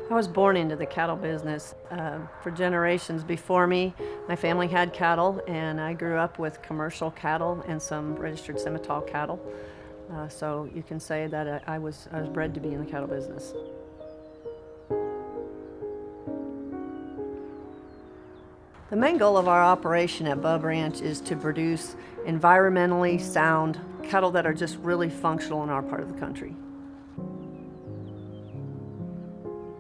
I was born into the cattle business. For generations before me, my family had cattle, and I grew up with commercial cattle and some registered Simmental cattle. So you can say that I was bred to be in the cattle business. The main goal of our operation at Bub Ranch is to produce environmentally sound cattle that are just really functional in our part of the country.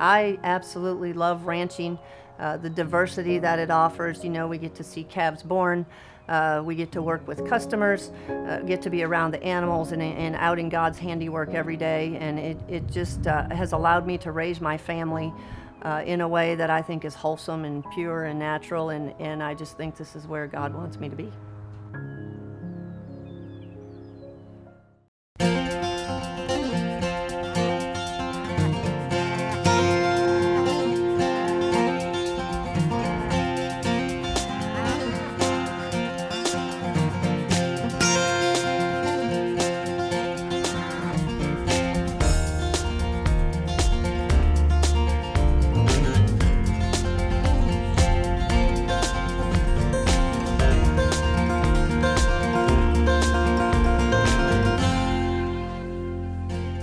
I absolutely love ranching, the diversity that it offers. You know, we get to see calves born, we get to work with customers, get to be around the animals and out in God's handiwork every day, and it just has allowed me to raise my family in a way that I think is wholesome and pure and natural, and I just think this is where God wants me to be.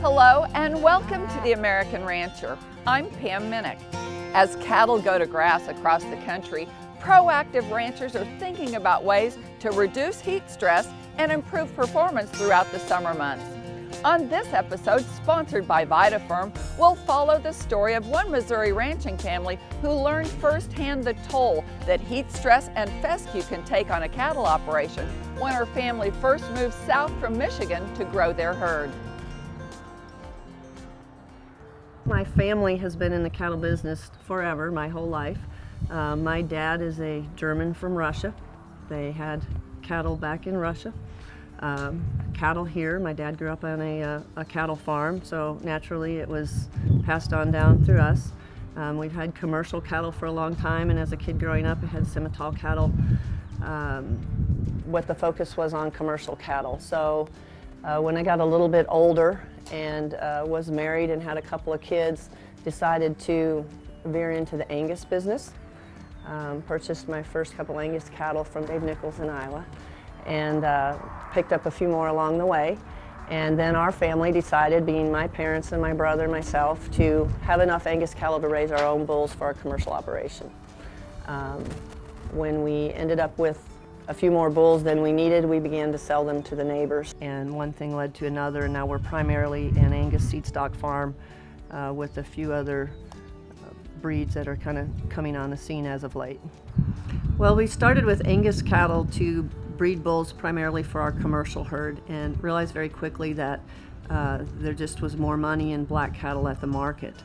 Hello and welcome to The American Rancher. I'm Pam Minnick. As cattle go to grass across the country, proactive ranchers are thinking about ways to reduce heat stress and improve performance throughout the summer months. On this episode, sponsored by Amaferm, we'll follow the story of one Missouri ranching family who learned firsthand the toll that heat stress and fescue can take on a cattle operation when her family first moved south from Michigan to grow their herd. My family has been in the cattle business forever, my whole life. My dad is a German from Russia. They had cattle back in Russia. Cattle here, my dad grew up on a cattle farm, so naturally it was passed on down through us. We've had commercial cattle for a long time, and as a kid growing up I had Simmental cattle. What the focus was on commercial cattle. So when I got a little bit older and was married and had a couple of kids, decided to veer into the Angus business. Purchased my first couple Angus cattle from Dave Nichols in Iowa, and picked up a few more along the way. And then our family decided, being my parents and my brother and myself, to have enough Angus cattle to raise our own bulls for our commercial operation. When we ended up with a few more bulls than we needed, we began to sell them to the neighbors. And one thing led to another, and now we're primarily an Angus seed stock farm with a few other breeds that are kind of coming on the scene as of late. Well, we started with Angus cattle to breed bulls primarily for our commercial herd, and realized very quickly that there just was more money in black cattle at the market.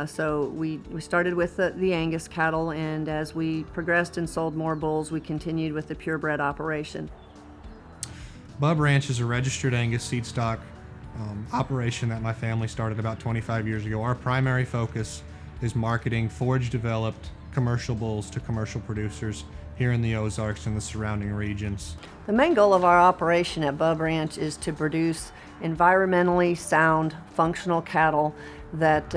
So we started with the Angus cattle, and as we progressed and sold more bulls, we continued with the purebred operation. Bub Ranch is a registered Angus seed stock operation that my family started about 25 years ago. Our primary focus is marketing forage-developed commercial bulls to commercial producers here in the Ozarks and the surrounding regions. The main goal of our operation at Bub Ranch is to produce environmentally sound, functional cattle that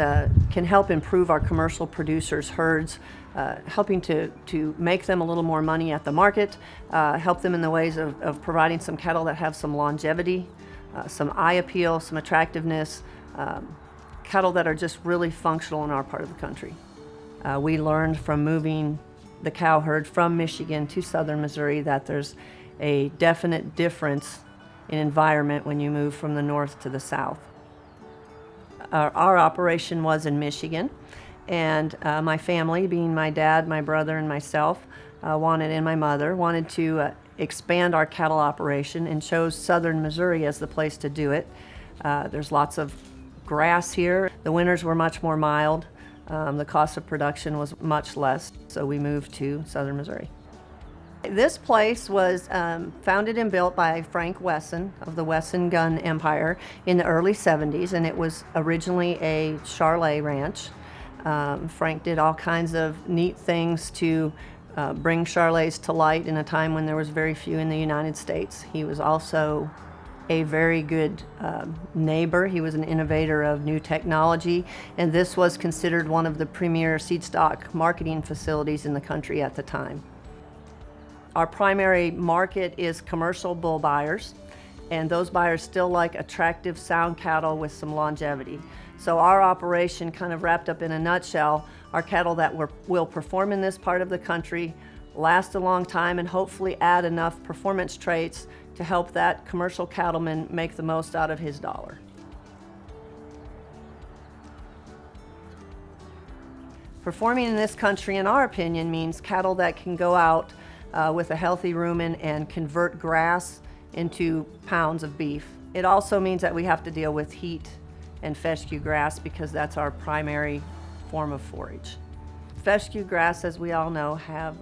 can help improve our commercial producers' herds, helping to make them a little more money at the market, help them in the ways of providing some cattle that have some longevity, some eye appeal, some attractiveness, cattle that are just really functional in our part of the country. We learned from moving the cow herd from Michigan to southern Missouri that there's a definite difference in environment when you move from the north to the south. Our operation was in Michigan, and my family, being my dad, my brother, and myself, and my mother, wanted to expand our cattle operation and chose southern Missouri as the place to do it. There's lots of grass here. The winters were much more mild. The cost of production was much less, so we moved to southern Missouri. This place was founded and built by Frank Wesson of the Wesson Gun Empire in the early 70s, and it was originally a Charolais ranch. Frank did all kinds of neat things to bring Charolais to light in a time when there was very few in the United States. He was also a very good neighbor. He was an innovator of new technology, and this was considered one of the premier seed stock marketing facilities in the country at the time. Our primary market is commercial bull buyers, and those buyers still like attractive, sound cattle with some longevity. So our operation, kind of wrapped up in a nutshell, are cattle that will perform in this part of the country, last a long time, and hopefully add enough performance traits to help that commercial cattleman make the most out of his dollar. Performing in this country, in our opinion, means cattle that can go out with a healthy rumen and convert grass into pounds of beef. It also means that we have to deal with heat and fescue grass because that's our primary form of forage. Fescue grass, as we all know, have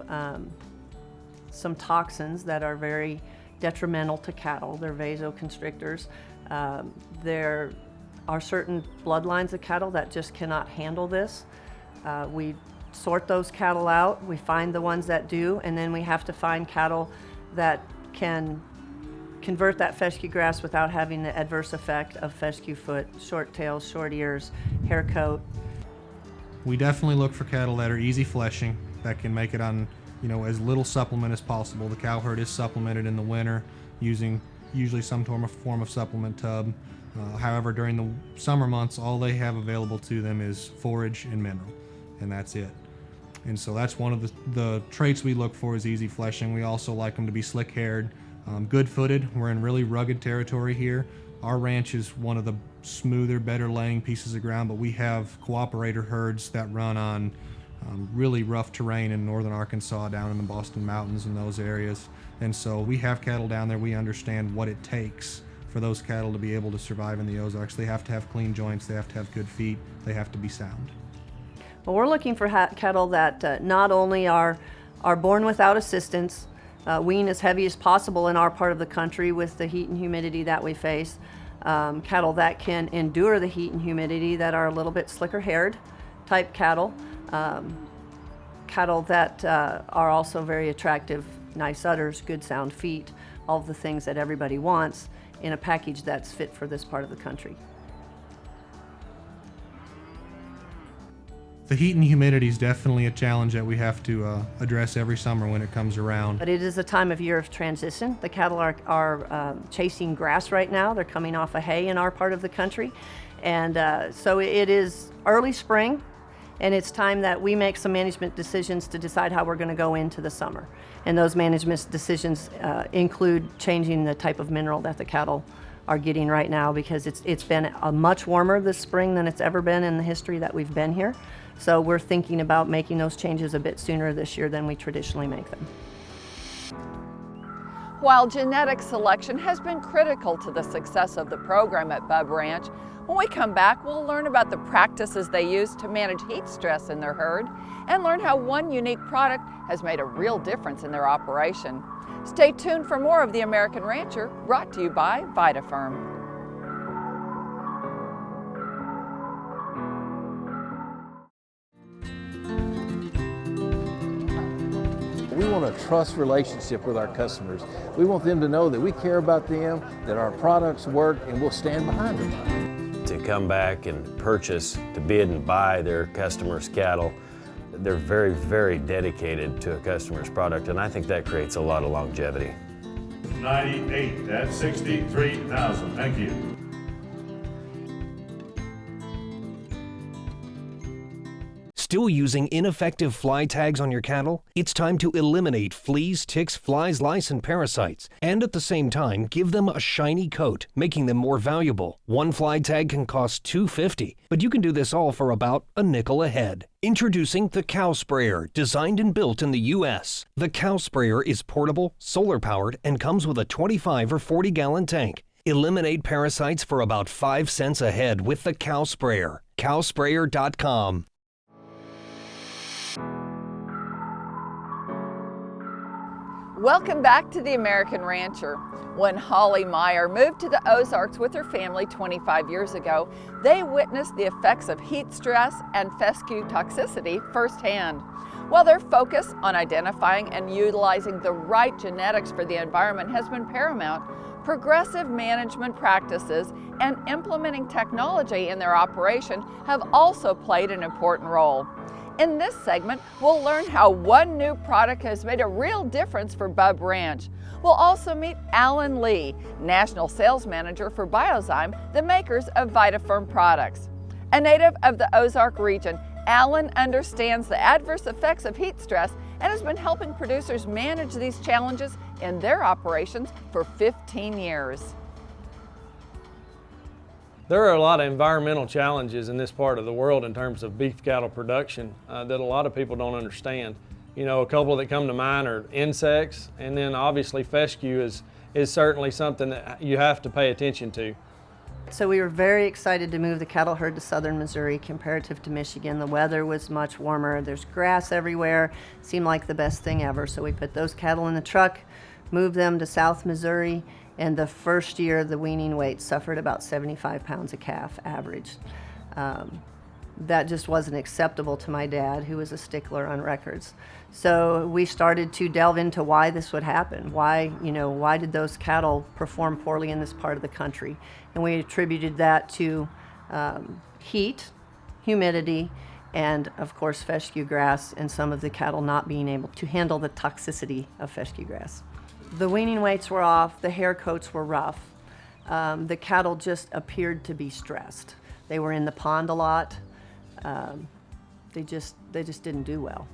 some toxins that are very detrimental to cattle. They're vasoconstrictors. There are certain bloodlines of cattle that just cannot handle this. We sort those cattle out, we find the ones that do, and then we have to find cattle that can convert that fescue grass without having the adverse effect of fescue foot, short tails, short ears, hair coat. We definitely look for cattle that are easy fleshing, that can make it on as little supplement as possible. The cow herd is supplemented in the winter using usually some form of supplement tub. However, during the summer months, all they have available to them is forage and mineral, and that's it. And so that's one of the traits we look for is easy fleshing. We also like them to be slick-haired, good-footed. We're in really rugged territory here. Our ranch is one of the smoother, better laying pieces of ground, but we have cooperator herds that run on really rough terrain in northern Arkansas, down in the Boston Mountains and those areas. And so we have cattle down there. We understand what it takes for those cattle to be able to survive in the Ozarks. They have to have clean joints, they have to have good feet, they have to be sound. Well, we're looking for cattle that not only are born without assistance, wean as heavy as possible in our part of the country with the heat and humidity that we face, cattle that can endure the heat and humidity, that are a little bit slicker haired type cattle, cattle that are also very attractive, nice udders, good sound feet, all of the things that everybody wants in a package that's fit for this part of the country. The heat and humidity is definitely a challenge that we have to address every summer when it comes around. But it is a time of year of transition. The cattle are chasing grass right now. They're coming off of hay in our part of the country. And so it is early spring, and it's time that we make some management decisions to decide how we're going to go into the summer. And those management decisions include changing the type of mineral that the cattle are getting right now, because it's been much warmer this spring than it's ever been in the history that we've been here. So we're thinking about making those changes a bit sooner this year than we traditionally make them. While genetic selection has been critical to the success of the program at Bub Ranch, when we come back, we'll learn about the practices they use to manage heat stress in their herd and learn how one unique product has made a real difference in their operation. Stay tuned for more of The American Rancher, brought to you by Biozyme. We want a trust relationship with our customers. We want them to know that we care about them, that our products work, and we'll stand behind them. To come back and purchase, to bid and buy their customers' cattle, they're very, very dedicated to a customer's product, and I think that creates a lot of longevity. 98, that's 63,000, thank you. Still using ineffective fly tags on your cattle? It's time to eliminate fleas, ticks, flies, lice, and parasites, and at the same time, give them a shiny coat, making them more valuable. One fly tag can cost $2.50, but you can do this all for about a nickel a head. Introducing the Cow Sprayer, designed and built in the U.S. The Cow Sprayer is portable, solar-powered, and comes with a 25 or 40-gallon tank. Eliminate parasites for about 5 cents a head with the Cow Sprayer. Cowsprayer.com. Welcome back to The American Rancher. When Holly Meyer moved to the Ozarks with her family 25 years ago, they witnessed the effects of heat stress and fescue toxicity firsthand. While their focus on identifying and utilizing the right genetics for the environment has been paramount, progressive management practices and implementing technology in their operation have also played an important role. In this segment, we'll learn how one new product has made a real difference for Bub Ranch. We'll also meet Alan Lee, National Sales Manager for Biozyme, the makers of Vitaferm products. A native of the Ozark region, Alan understands the adverse effects of heat stress and has been helping producers manage these challenges in their operations for 15 years. There are a lot of environmental challenges in this part of the world in terms of beef cattle production that a lot of people don't understand. You know, a couple that come to mind are insects, and then obviously fescue is certainly something that you have to pay attention to. So we were very excited to move the cattle herd to southern Missouri comparative to Michigan. The weather was much warmer, there's grass everywhere, seemed like the best thing ever. So we put those cattle in the truck, moved them to South Missouri, and the first year the weaning weight suffered about 75 pounds a calf average. That just wasn't acceptable to my dad, who was a stickler on records. So we started to delve into why this would happen. Why did those cattle perform poorly in this part of the country? And we attributed that to heat, humidity, and of course fescue grass, and some of the cattle not being able to handle the toxicity of fescue grass. The weaning weights were off, the hair coats were rough. The cattle just appeared to be stressed. They were in the pond a lot. They just didn't do well.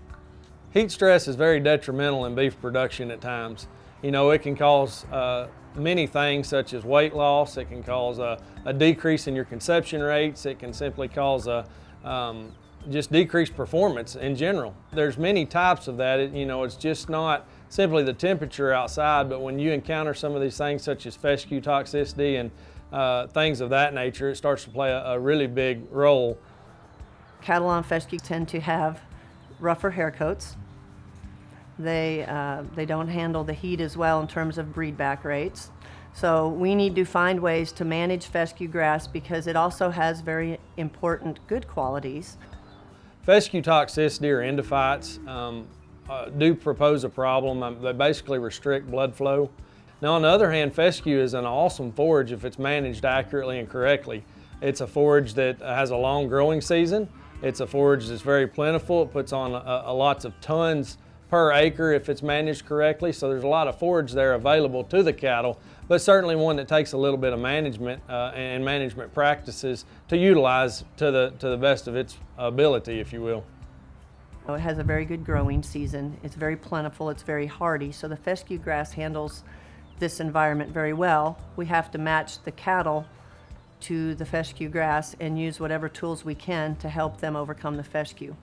Heat stress is very detrimental in beef production at times. You know, it can cause many things such as weight loss. It can cause a decrease in your conception rates. It can simply cause just decreased performance in general. There's many types of that. It's just not simply the temperature outside, but when you encounter some of these things such as fescue toxicity and things of that nature, it starts to play a really big role. Cattle on fescue tend to have rougher hair coats. They don't handle the heat as well in terms of breedback rates. So we need to find ways to manage fescue grass because it also has very important good qualities. Fescue toxicity or endophytes do propose a problem. They basically restrict blood flow. Now on the other hand, fescue is an awesome forage if it's managed accurately and correctly. It's a forage that has a long growing season. It's a forage that's very plentiful. It puts on lots of tons per acre if it's managed correctly. So there's a lot of forage there available to the cattle, but certainly one that takes a little bit of management and management practices to utilize to the best of its ability, if you will. It has a very good growing season. It's very plentiful, it's very hardy, so the fescue grass handles this environment very well. We have to match the cattle to the fescue grass and use whatever tools we can to help them overcome the fescue.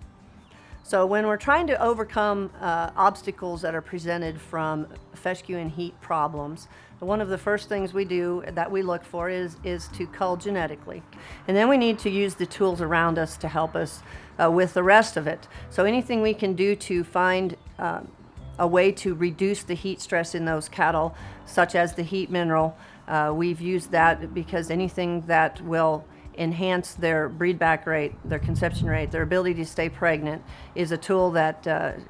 So when we're trying to overcome obstacles that are presented from fescue and heat problems, one of the first things we do that we look for is to cull genetically. And then we need to use the tools around us to help us with the rest of it. So anything we can do to find a way to reduce the heat stress in those cattle, such as the heat mineral, we've used that because anything that will enhance their breedback rate, their conception rate, their ability to stay pregnant is a tool that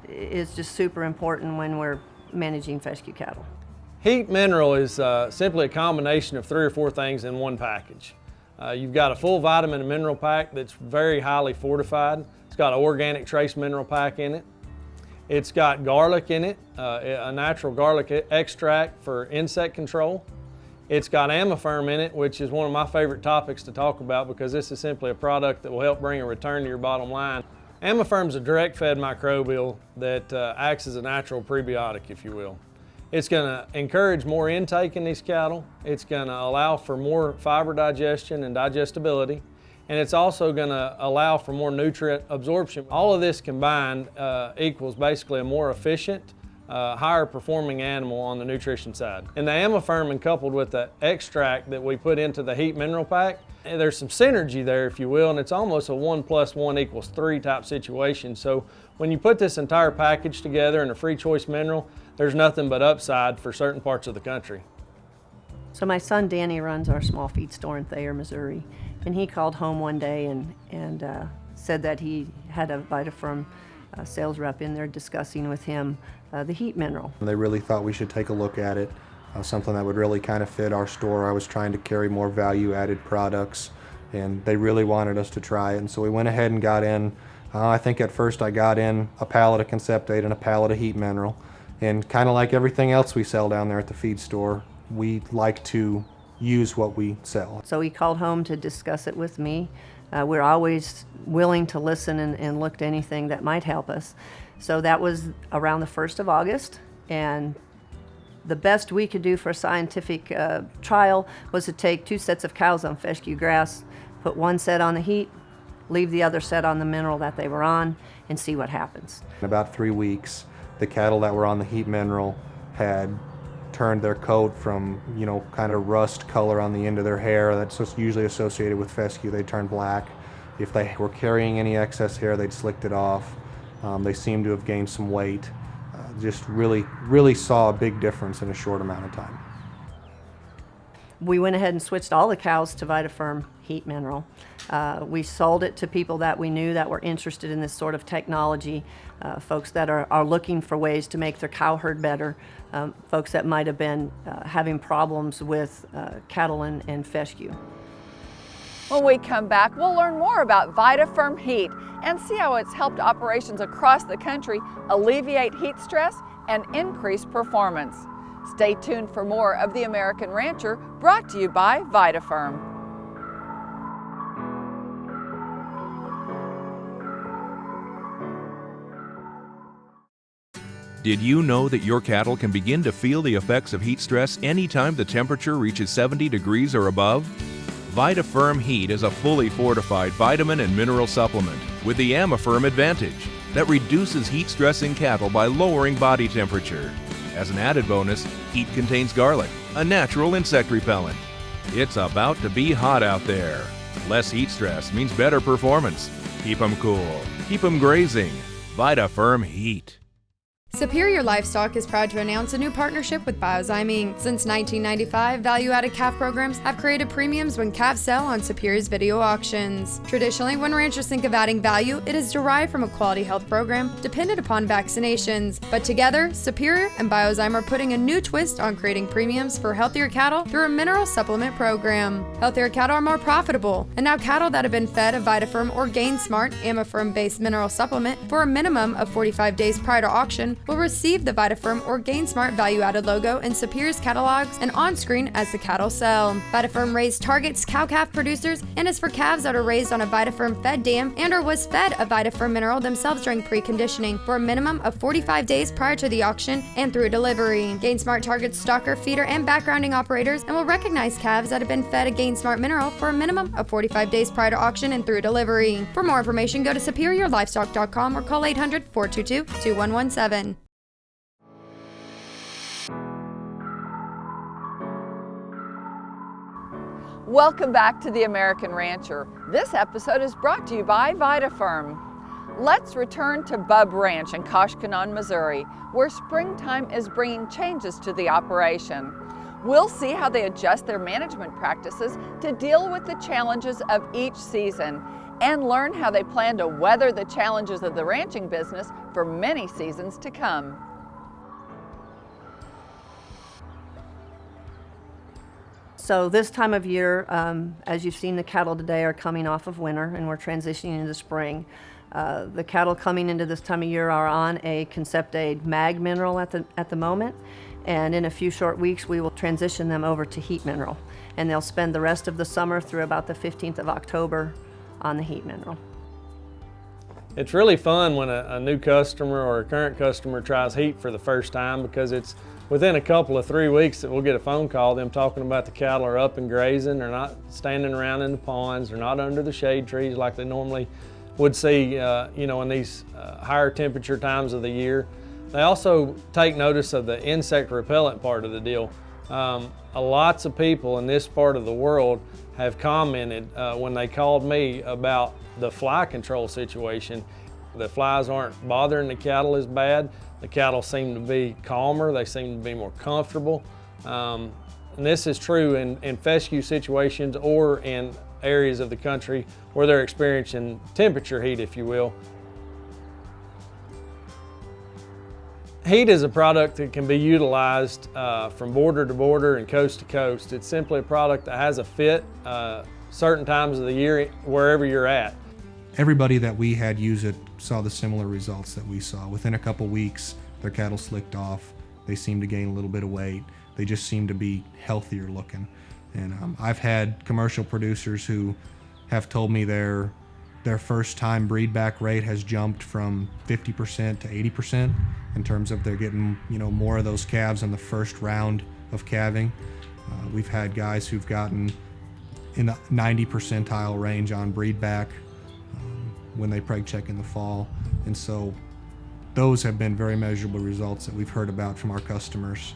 is just super important when we're managing fescue cattle. Heat mineral is simply a combination of 3 or 4 things in one package. You've got a full vitamin and mineral pack that's very highly fortified. It's got an organic trace mineral pack in it. It's got garlic in it, a natural garlic extract for insect control. It's got Amaferm in it, which is one of my favorite topics to talk about because this is simply a product that will help bring a return to your bottom line. Amaferm is a direct-fed microbial that acts as a natural prebiotic, if you will. It's going to encourage more intake in these cattle. It's going to allow for more fiber digestion and digestibility. And it's also going to allow for more nutrient absorption. All of this combined equals basically a more efficient, higher performing animal on the nutrition side. And the Amaferm, and coupled with the extract that we put into the heat mineral pack, there's some synergy there, if you will, and it's almost a 1 + 1 = 3 type situation. So when you put this entire package together in a free choice mineral, there's nothing but upside for certain parts of the country. So my son Danny runs our small feed store in Thayer, Missouri, and he called home one day and said that he had a Vitaferm sales rep in there discussing with him the heat mineral. They really thought we should take a look at it, something that would really kind of fit our store. I was trying to carry more value-added products, and they really wanted us to try it. And so we went ahead and got in, I think at first I got in a pallet of Conceptate and a pallet of heat mineral. And kind of like everything else we sell down there at the feed store, we like to use what we sell. So he called home to discuss it with me. We're always willing to listen and look to anything that might help us. So that was around the 1st of August, and the best we could do for a scientific trial was to take 2 sets of cows on fescue grass, put 1 set on the heat, leave the other set on the mineral that they were on, and see what happens. In about 3 weeks, the cattle that were on the heat mineral had turned their coat from, kind of rust color on the end of their hair that's usually associated with fescue. They turned black. If they were carrying any excess hair, they'd slicked it off. They seemed to have gained some weight. Just really saw a big difference in a short amount of time. We went ahead and switched all the cows to Vitaferm heat mineral. We sold it to people that we knew that were interested in this sort of technology, folks that are looking for ways to make their cow herd better, folks that might have been having problems with cattle and fescue. When we come back, we'll learn more about Vitaferm Heat and see how it's helped operations across the country alleviate heat stress and increase performance. Stay tuned for more of The American Rancher, brought to you by Vitaferm. Did you know that your cattle can begin to feel the effects of heat stress anytime the temperature reaches 70 degrees or above? Vitaferm Heat is a fully fortified vitamin and mineral supplement with the Amaferm advantage that reduces heat stress in cattle by lowering body temperature. As an added bonus, Heat contains garlic, a natural insect repellent. It's about to be hot out there. Less heat stress means better performance. Keep them cool. Keep them grazing. Vitaferm Heat. Superior Livestock is proud to announce a new partnership with Biozyme Inc. Since 1995, value-added calf programs have created premiums when calves sell on Superior's video auctions. Traditionally, when ranchers think of adding value, it is derived from a quality health program dependent upon vaccinations. But together, Superior and Biozyme are putting a new twist on creating premiums for healthier cattle through a mineral supplement program. Healthier cattle are more profitable, and now cattle that have been fed a Vitaferm or Gain Smart Amaferm-based mineral supplement for a minimum of 45 days prior to auction will receive the Vitaferm or Gain Smart value-added logo in Superior's catalogs and on-screen as the cattle sell. Vitaferm raised targets cow-calf producers and is for calves that are raised on a Vitaferm fed dam and or was fed a Vitaferm mineral themselves during preconditioning for a minimum of 45 days prior to the auction and through delivery. Gain Smart targets stalker, feeder, and backgrounding operators and will recognize calves that have been fed a Gain Smart mineral for a minimum of 45 days prior to auction and through delivery. For more information, go to superiorlivestock.com or call 800-422-2117. Welcome back to The American Rancher. This episode is brought to you by Vitaferm. Let's return to Bub Ranch in Koshkonong, Missouri, where springtime is bringing changes to the operation. We'll see how they adjust their management practices to deal with the challenges of each season and learn how they plan to weather the challenges of the ranching business for many seasons to come. So this time of year, as you've seen, the cattle today are coming off of winter and we're transitioning into spring. The cattle coming into this time of year are on a Conceptate mag mineral at the moment, and in a few short weeks we will transition them over to heat mineral, and they'll spend the rest of the summer through about the 15th of October on the heat mineral. It's really fun when a new customer or a current customer tries heat for the first time, because it's within a couple of 3 weeks that we'll get a phone call, them talking about the cattle are up and grazing, they're not standing around in the ponds, they're not under the shade trees like they normally would see in these higher temperature times of the year. They also take notice of the insect repellent part of the deal. Lots of people in this part of the world have commented when they called me about the fly control situation. The flies aren't bothering the cattle as bad. The cattle seem to be calmer, they seem to be more comfortable. And this is true in fescue situations or in areas of the country where they're experiencing temperature heat, if you will. Heat is a product that can be utilized from border to border and coast to coast. It's simply a product that has a fit certain times of the year wherever you're at. Everybody that we had use it saw the similar results that we saw. Within a couple weeks, their cattle slicked off. They seemed to gain a little bit of weight. They just seemed to be healthier looking. And I've had commercial producers who have told me their first time breed back rate has jumped from 50% to 80% in terms of they're getting more of those calves in the first round of calving. We've had guys who've gotten in the 90 percentile range on breed back when they preg check in the fall. And so those have been very measurable results that we've heard about from our customers.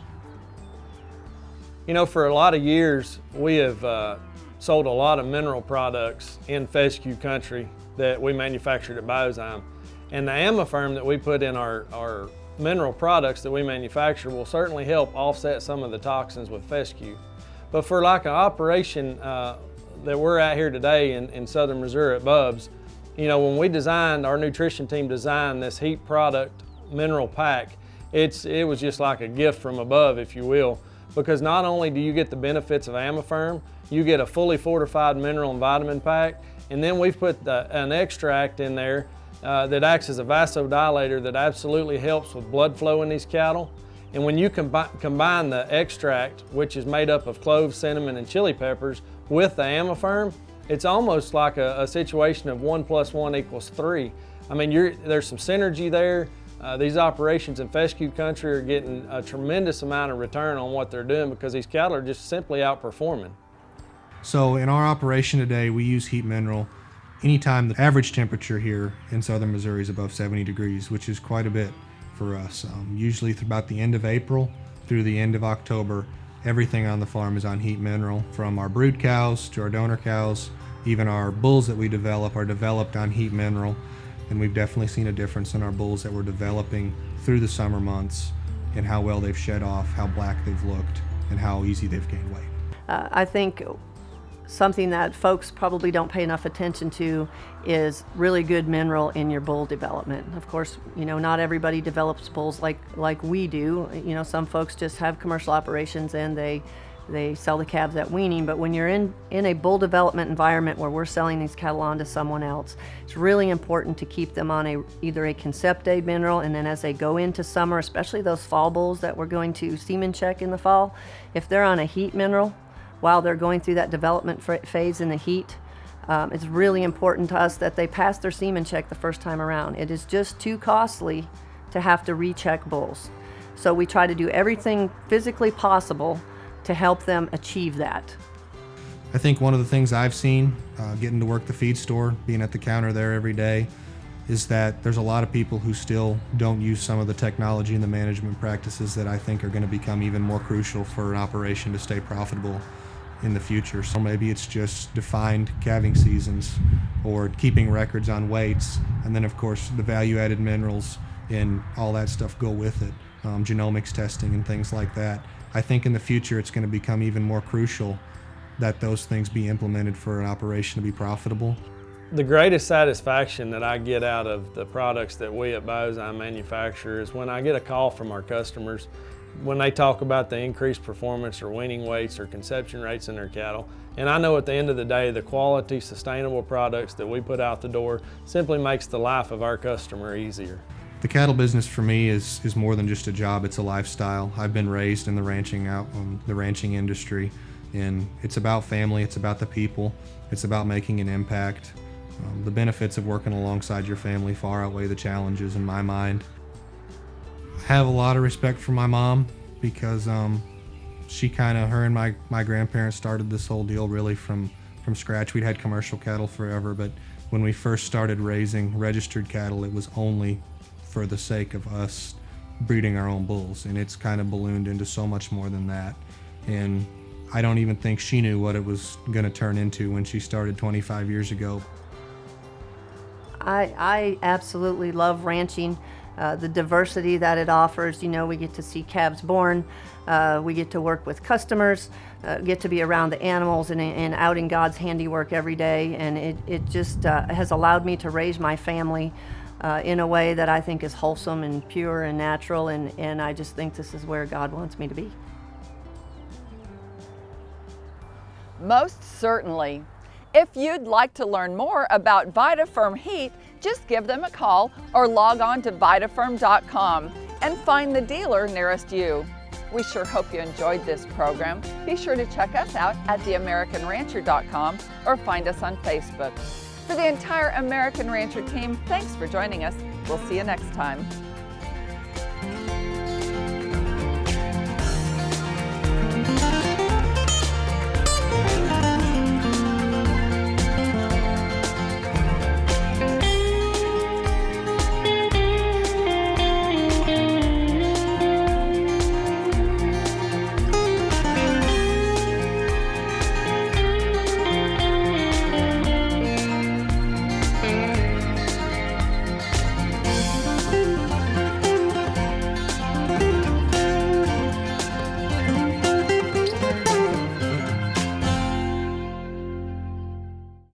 For a lot of years, we have sold a lot of mineral products in fescue country that we manufactured at Biozyme. And the Amaferm that we put in our mineral products that we manufacture will certainly help offset some of the toxins with fescue. But for like an operation that we're at here today in southern Missouri at Bub's, when we designed, our nutrition team designed this heat product mineral pack, it was just like a gift from above, if you will, because not only do you get the benefits of Amaferm, you get a fully fortified mineral and vitamin pack, and then we've put an extract in there that acts as a vasodilator that absolutely helps with blood flow in these cattle. And when you combine the extract, which is made up of cloves, cinnamon, and chili peppers, with the Amaferm, it's almost like a situation of 1 + 1 = 3. I mean, there's some synergy there. These operations in fescue country are getting a tremendous amount of return on what they're doing because these cattle are just simply outperforming. So in our operation today, we use heat mineral anytime the average temperature here in southern Missouri is above 70 degrees, which is quite a bit for us. Usually about the end of April through the end of October, everything on the farm is on heat mineral, from our brood cows to our donor cows. Even our bulls that we develop are developed on heat mineral, and we've definitely seen a difference in our bulls that we're developing through the summer months and how well they've shed off, how black they've looked, and how easy they've gained weight. I think something that folks probably don't pay enough attention to is really good mineral in your bull development. Of course, not everybody develops bulls like we do. Some folks just have commercial operations and they sell the calves at weaning, but when you're in a bull development environment where we're selling these cattle on to someone else, it's really important to keep them on either a Concept-A mineral, and then as they go into summer, especially those fall bulls that we're going to semen check in the fall, if they're on a heat mineral while they're going through that development phase in the heat, it's really important to us that they pass their semen check the first time around. It is just too costly to have to recheck bulls. So we try to do everything physically possible to help them achieve that. I think one of the things I've seen getting to work the feed store, being at the counter there every day, is that there's a lot of people who still don't use some of the technology and the management practices that I think are going to become even more crucial for an operation to stay profitable in the future. So maybe it's just defined calving seasons or keeping records on weights, and then of course the value-added minerals and all that stuff go with it, genomics testing and things like that. I think in the future it's going to become even more crucial that those things be implemented for an operation to be profitable. The greatest satisfaction that I get out of the products that we at Biozyme manufacture is when I get a call from our customers when they talk about the increased performance or weaning weights or conception rates in their cattle. And I know at the end of the day, the quality, sustainable products that we put out the door simply makes the life of our customer easier. The cattle business for me is more than just a job, it's a lifestyle. I've been raised in the ranching industry, and it's about family, it's about the people, it's about making an impact. The benefits of working alongside your family far outweigh the challenges in my mind. I have a lot of respect for my mom because her and my grandparents started this whole deal really from scratch. We'd had commercial cattle forever, but when we first started raising registered cattle, it was only for the sake of us breeding our own bulls, and it's kind of ballooned into so much more than that. And I don't even think she knew what it was going to turn into when she started 25 years ago. I absolutely love ranching. The diversity that it offers. We get to see calves born, we get to work with customers, get to be around the animals and out in God's handiwork every day, and it just has allowed me to raise my family in a way that I think is wholesome and pure and natural, and I just think this is where God wants me to be. Most certainly. If you'd like to learn more about Vitaferm Heat, just give them a call or log on to Vitaferm.com and find the dealer nearest you. We sure hope you enjoyed this program. Be sure to check us out at theamericanrancher.com or find us on Facebook. For the entire American Rancher team, thanks for joining us. We'll see you next time.